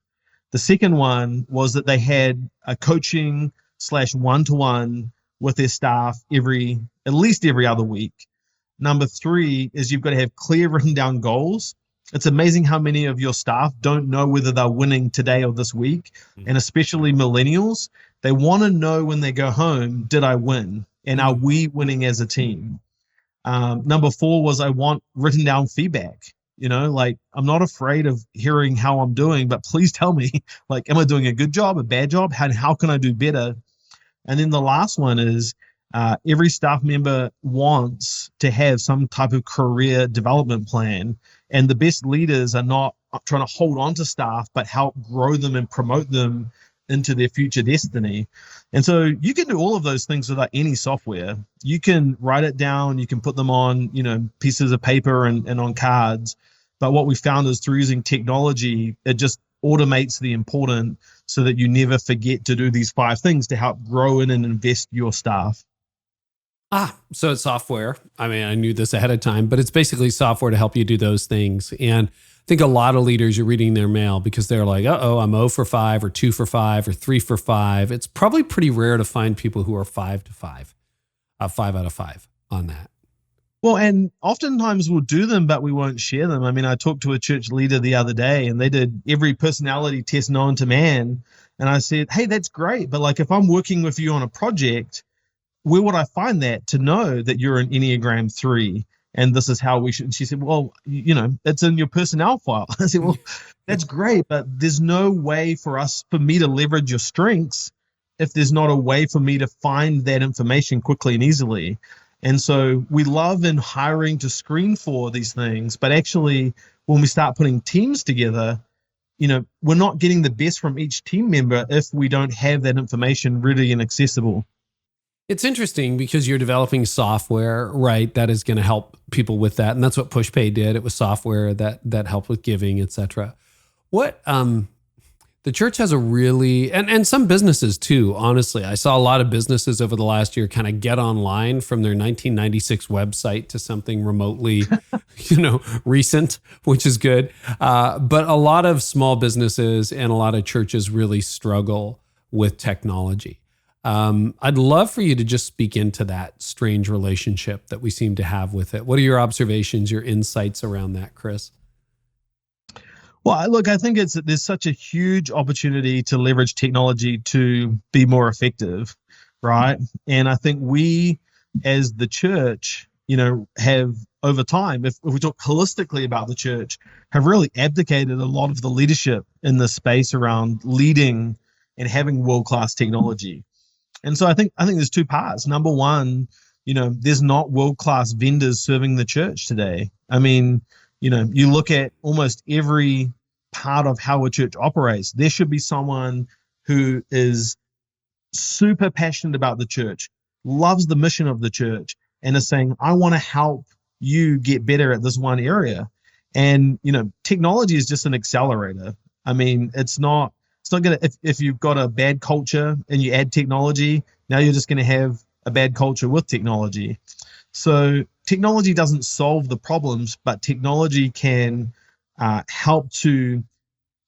The second one was that they had a coaching / one-to-one with their staff at least every other week. Number 3 is you've got to have clear written down goals. It's amazing how many of your staff don't know whether they're winning today or this week. And especially millennials, they want to know when they go home, did I win? And are we winning as a team? Number 4 was I want written down feedback. I'm not afraid of hearing how I'm doing, but please tell me, am I doing a good job, a bad job? How can I do better? And then the last one is every staff member wants to have some type of career development plan. And the best leaders are not trying to hold on to staff, but help grow them and promote them into their future destiny. And so you can do all of those things without any software. You can write it down, you can put them on, pieces of paper and on cards. But what we found is through using technology, it just automates the important so that you never forget to do these 5 things to help grow in and invest your staff. So it's software. I mean, I knew this ahead of time, but it's basically software to help you do those things. And I think a lot of leaders are reading their mail because they're like, I'm 0 for 5 or 2 for 5 or 3 for 5. It's probably pretty rare to find people who are 5 to 5, 5 out of 5 on that. Well, and oftentimes we'll do them, but we won't share them. I mean, I talked to a church leader the other day and they did every personality test known to man. And I said, hey, that's great. But if I'm working with you on a project, where would I find that to know that you're an Enneagram 3 and this is how we should? And she said, well, it's in your personnel file. I said, well, that's great, but there's no way for me to leverage your strengths if there's not a way for me to find that information quickly and easily. And so we love in hiring to screen for these things, but actually when we start putting teams together, we're not getting the best from each team member if we don't have that information ready and accessible. It's interesting because you're developing software, right? That is going to help people with that. And that's what PushPay did. It was software that helped with giving, et cetera. What, the church has a really, and some businesses too, honestly. I saw a lot of businesses over the last year kind of get online from their 1996 website to something remotely, recent, which is good. But a lot of small businesses and a lot of churches really struggle with technology. I'd love for you to just speak into that strange relationship that we seem to have with it. What are your observations, your insights around that, Chris? Well, look, I think there's such a huge opportunity to leverage technology to be more effective, right? And I think we, as the church, have over time, if we talk holistically about the church, have really abdicated a lot of the leadership in the space around leading and having world-class technology. And so I think there's two parts. Number one, there's not world-class vendors serving the church today. I mean, you look at almost every part of how a church operates, there should be someone who is super passionate about the church, loves the mission of the church, and is saying, I want to help you get better at this one area. And, technology is just an accelerator. I mean, it's not going to, if you've got a bad culture and you add technology, now you're just going to have a bad culture with technology. So technology doesn't solve the problems, but technology can help to,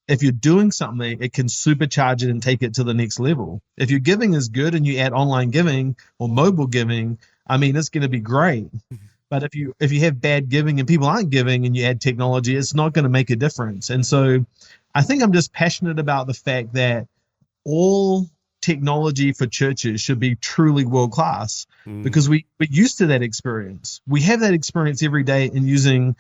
if you're doing something, it can supercharge it and take it to the next level. If your giving is good and you add online giving or mobile giving, I mean, it's going to be great. But if you have bad giving and people aren't giving and you add technology, it's not going to make a difference. And so I think I'm just passionate about the fact that all technology for churches should be truly world-class because we're used to that experience. We have that experience every day in using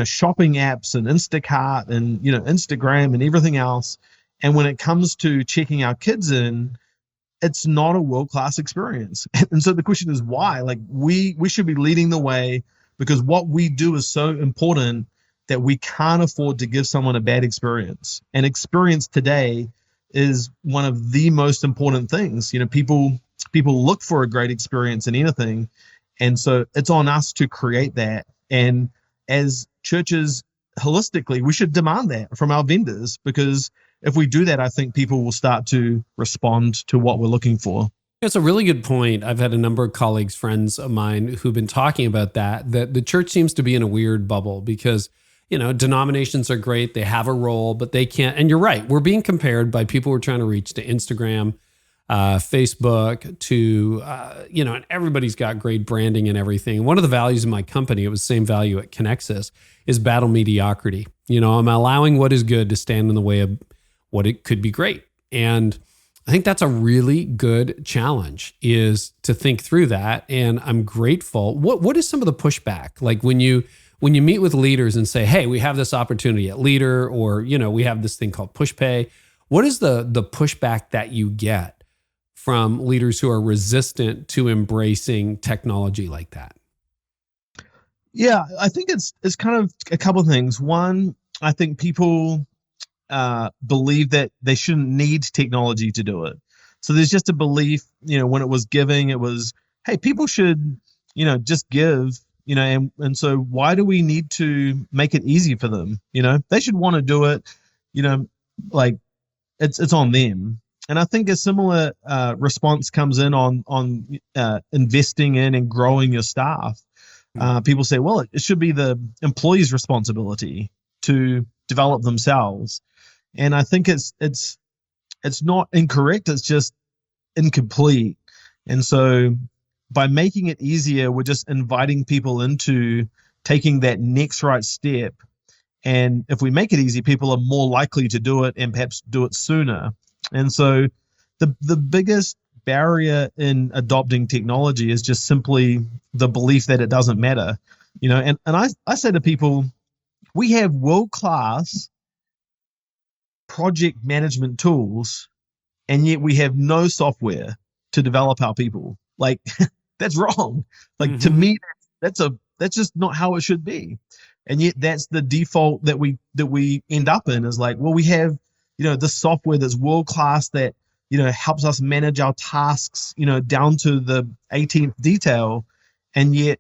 shopping apps and Instacart and, Instagram and everything else. And when it comes to checking our kids in, it's not a world-class experience. And so the question is why? Like we should be leading the way because what we do is so important that we can't afford to give someone a bad experience. And experience today is one of the most important things. People look for a great experience in anything. And so it's on us to create that. And as churches, holistically, we should demand that from our vendors because if we do that, I think people will start to respond to what we're looking for. That's a really good point. I've had a number of colleagues, friends of mine who've been talking about that the church seems to be in a weird bubble because, denominations are great. They have a role, but they can't. And you're right. We're being compared by people we're trying to reach to Instagram, Facebook, to, and everybody's got great branding and everything. One of the values of my company, it was the same value at Connexus, is battle mediocrity. I'm allowing what is good to stand in the way of what it could be great. And I think that's a really good challenge is to think through that. And I'm grateful. What is some of the pushback? Like when you meet with leaders and say, hey, we have this opportunity at Leadr, or, we have this thing called PushPay. What is the pushback that you get from leaders who are resistant to embracing technology like that? Yeah, I think it's kind of a couple of things. One, I think people believe that they shouldn't need technology to do it. So there's just a belief, when it was giving, it was, hey, people should, just give, and so why do we need to make it easy for them? They should want to do it, like it's on them. And I think a similar response comes in on investing in and growing your staff. People say, well, it should be the employee's responsibility to develop themselves. And I think it's not incorrect. It's just incomplete. And so by making it easier, we're just inviting people into taking that next right step. And if we make it easy, people are more likely to do it and perhaps do it sooner. And so the biggest barrier in adopting technology is just simply the belief that it doesn't matter. And I say to people, we have world-class project management tools, and yet we have no software to develop our people. Like that's wrong. Like to me, that's just not how it should be. And yet that's the default that we end up in is like, well, we have, this software that's world-class that, helps us manage our tasks, down to the 18th detail. And yet,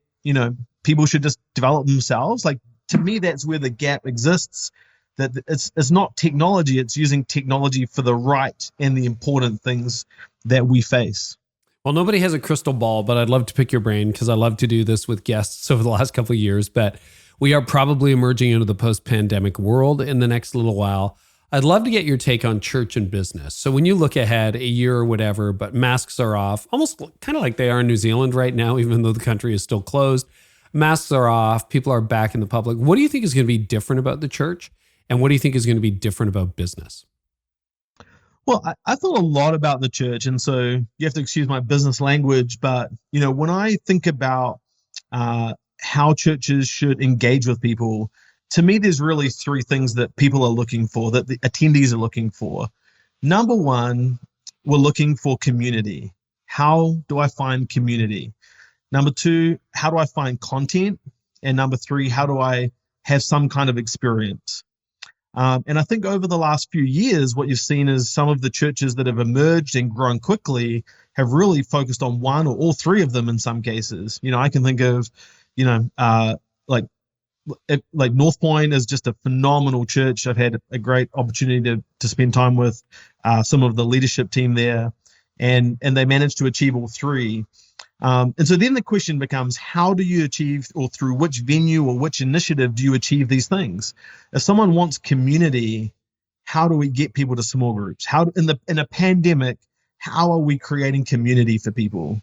people should just develop themselves. Like to me, that's where the gap exists. That it's not technology, it's using technology for the right and the important things that we face. Well, nobody has a crystal ball, but I'd love to pick your brain because I love to do this with guests over the last couple of years. But we are probably emerging into the post-pandemic world in the next little while. I'd love to get your take on church and business. So when you look ahead a year or whatever, but masks are off, almost kind of like they are in New Zealand right now, even though the country is still closed. Masks are off. People are back in the public. What do you think is going to be different about the church? And what do you think is going to be different about business? Well, I thought a lot about the church, and so you have to excuse my business language, but when I think about how churches should engage with people, to me, there's really three things that people are looking for, that the attendees are looking for. Number one, we're looking for community. How do I find community? Number two, how do I find content? And number three, how do I have some kind of experience? And I think over the last few years, what you've seen is some of the churches that have emerged and grown quickly have really focused on one or all three of them in some cases. I can think of, like North Point is just a phenomenal church. I've had a great opportunity to spend time with some of the leadership team there, and they managed to achieve all three. And so then the question becomes, how do you achieve, or through which venue or which initiative do you achieve these things? If someone wants community, how do we get people to small groups? How in a pandemic, how are we creating community for people?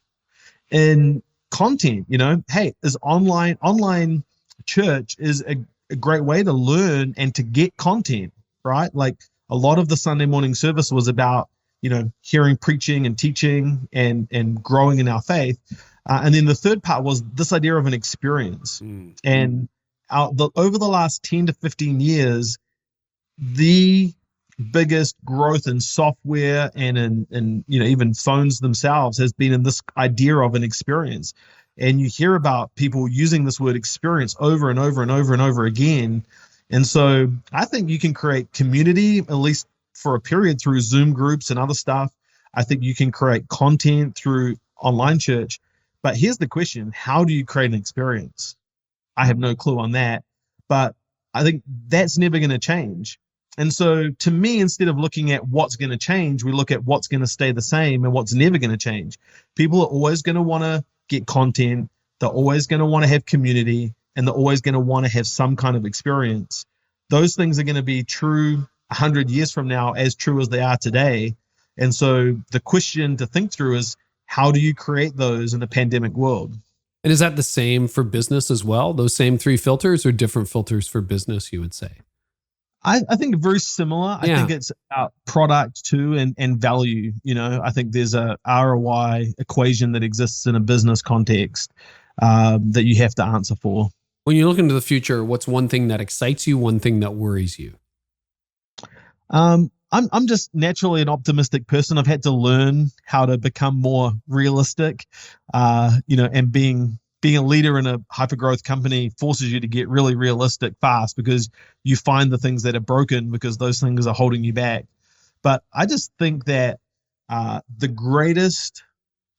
And content, hey, is online church is a great way to learn and to get content, right? Like a lot of the Sunday morning service was about, hearing preaching and teaching and growing in our faith. And then the third part was this idea of an experience. And over the last 10 to 15 years, the biggest growth in software and in even phones themselves has been in this idea of an experience. And you hear about people using this word experience over and over and over and over again. And so I think you can create community, at least for a period, through Zoom groups and other stuff. I think you can create content through online church. But here's the question: how do you create an experience? I have no clue on that, but I think that's never going to change. And so to me, instead of looking at what's going to change, we look at what's going to stay the same and what's never going to change. People are always going to want to get content. They're always going to want to have community, and they're always going to want to have some kind of experience. Those things are going to be true 100 years from now, as true as they are today. And so the question to think through is, how do you create those in the pandemic world? And is that the same for business as well? Those same three filters, or different filters for business, you would say? I think very similar. I think it's about product too, and value. I think there's a ROI equation that exists in a business context that you have to answer for. When you look into the future, what's one thing that excites you, one thing that worries you? I'm just naturally an optimistic person. I've had to learn how to become more realistic, and being a leader in a hyper-growth company forces you to get really realistic fast, because you find the things that are broken because those things are holding you back. But I just think that the greatest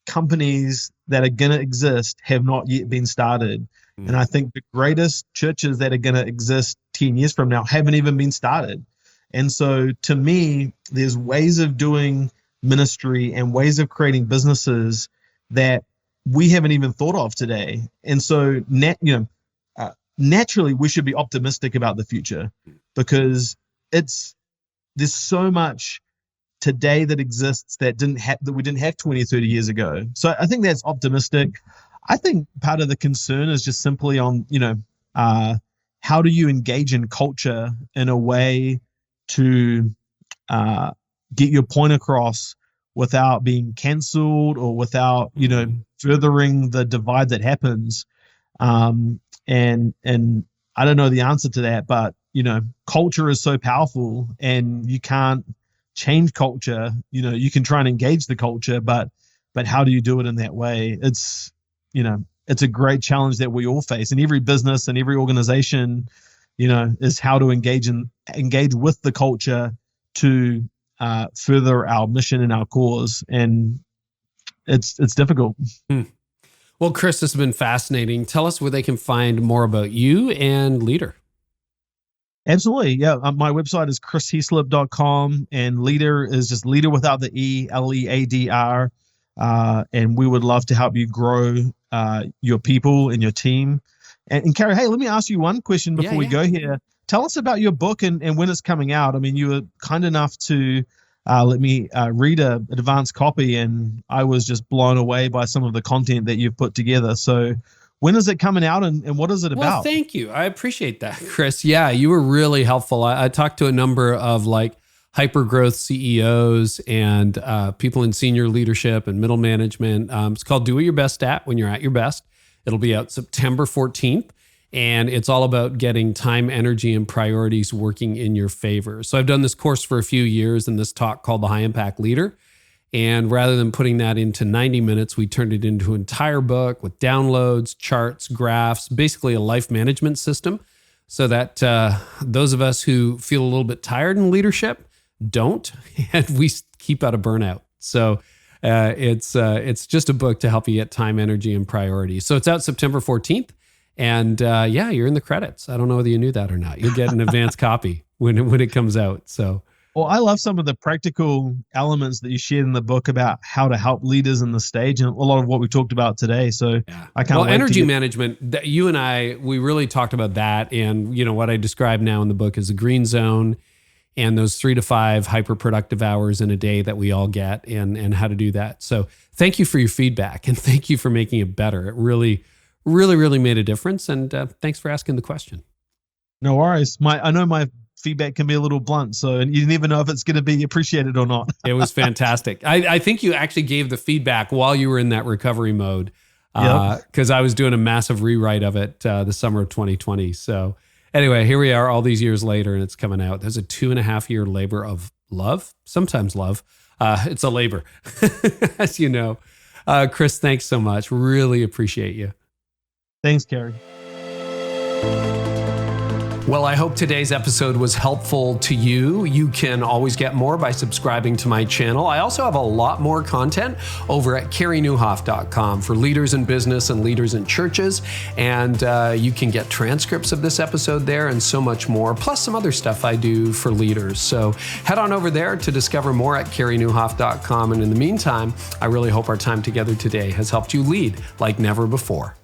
companies that are going to exist have not yet been started. And I think the greatest churches that are going to exist 10 years from now haven't even been started. And so to me, there's ways of doing ministry and ways of creating businesses that we haven't even thought of today. And so, naturally, we should be optimistic about the future, because there's so much today that exists that we didn't have 20 or 30 years ago. So I think that's optimistic. I think part of the concern is just simply on, how do you engage in culture in a way to get your point across without being canceled or without, furthering the divide that happens. And I don't know the answer to that, but, culture is so powerful, and you can't change culture. You can try and engage the culture, but how do you do it in that way? It's a great challenge that we all face, and every business and every organization, is how to engage with the culture to further our mission and our cause. And it's difficult. Well, Chris, this has been fascinating. Tell us where they can find more about you and Leadr. Absolutely. Yeah. My website is chrisheaslip.com, and Leadr is just Leadr without the E, Leadr. And we would love to help you grow your people and your team. And Carey, hey, let me ask you one question before we go here. Tell us about your book and when it's coming out. I mean, you were kind enough to let me read an advanced copy, and I was just blown away by some of the content that you've put together. So when is it coming out, and what is it about? Well, thank you. I appreciate that, Chris. Yeah, you were really helpful. I talked to a number of hyper-growth CEOs and people in senior leadership and middle management. It's called Do What You're Best At When You're At Your Best. It'll be out September 14th. And it's all about getting time, energy, and priorities working in your favor. So I've done this course for a few years in this talk called the High Impact Leader. And rather than putting that into 90 minutes, we turned it into an entire book with downloads, charts, graphs, basically a life management system so that those of us who feel a little bit tired in leadership don't, and we keep out of burnout. So it's just a book to help you get time, energy, and priorities. So it's out September 14th. And you're in the credits. I don't know whether you knew that or not. You'll get an advanced copy when it comes out. So, well, I love some of the practical elements that you shared in the book about how to help leaders in the stage, and a lot of what we talked about today. So, I can't. Well, energy management. You and we really talked about that, and what I describe now in the book is the green zone, and those 3 to 5 hyper-productive hours in a day that we all get, and how to do that. So, thank you for your feedback, and thank you for making it better. It really made a difference. And thanks for asking the question. No worries. I know my feedback can be a little blunt, so you never know if it's going to be appreciated or not. It was fantastic. I think you actually gave the feedback while you were in that recovery mode, because I was doing a massive rewrite of it the summer of 2020. So anyway, here we are all these years later, and it's coming out. There's a 2.5-year labor of love, sometimes love. It's a labor, as you know. Chris, thanks so much. Really appreciate you. Thanks, Carey. Well, I hope today's episode was helpful to you. You can always get more by subscribing to my channel. I also have a lot more content over at CareyNieuwhof.com for leaders in business and leaders in churches. And you can get transcripts of this episode there and so much more, plus some other stuff I do for leaders. So head on over there to discover more at CareyNieuwhof.com. And in the meantime, I really hope our time together today has helped you lead like never before.